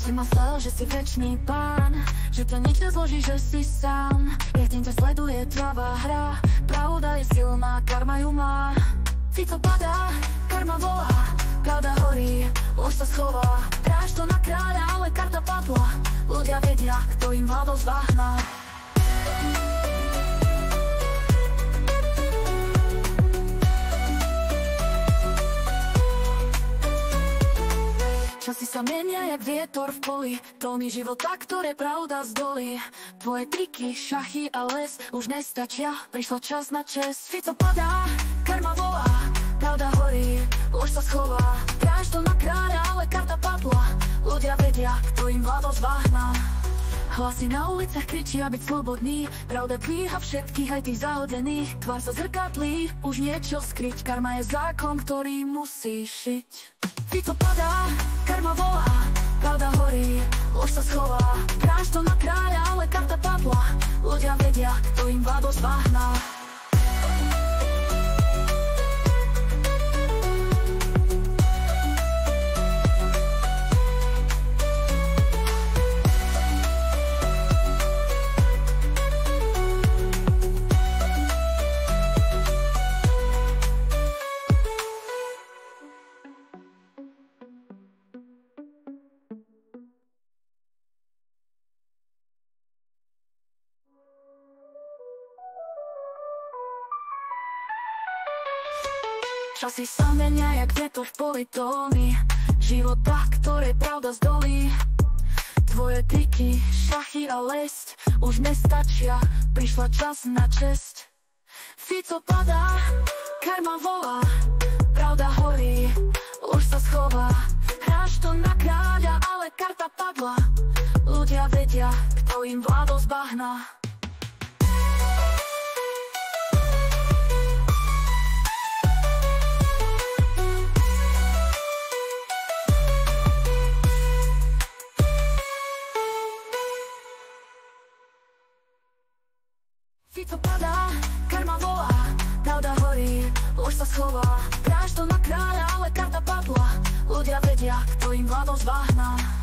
Si myslel, že si večný pán, že to nič nezloží, že si sám. Jak deň ťa sleduje tvá hra, pravda je silná, karma ju má. Fico padá, karma volá, pravda horí, lož sa schová. Hráš to na kráľa, ale karta padla. Ľudia vedia, kto im vládol z váhna. Časy sa menia jak vietor v poli, tóny života, ktoré pravda zdolí. Tvoje triky, šachy a les už nestačia, prišla čas na čest. Fico padá, karma volá, pravda horí, lož sa schová. Hráš to na kráľa, ale karta padla. Ľudia vedia, kto im vládol z váhna. Hlasy na uliciach kričia byť slobodný, pravda dvíha všetkých, aj tých zahodených. Tvár sa zrkadlí, už niečo skryť, karma je zákon, ktorý musí šiť. Fico padá, karma volá, pravda horí, lož sa schová. Hráš to na kráľa, ale karta padla. Ľudia vedia, kto im vládol z váhna. Časy sa menia jak vietor v poli, tóny života, ktoré pravda zdolí. Tvoje triky, šachy a lesť už nestačia, prišla čas na česť. Fico padá, karma volá, pravda horí, lož sa schová. Hráš to na kráľa, ale karta padla. Ľudia vedia, kto im vládol z bahna. Fico padá, karma volá, pravda horí, lož sa schová. Hráš to na kráľa, ale karta padla. Ľudia vedia, kto im vládol z váhna.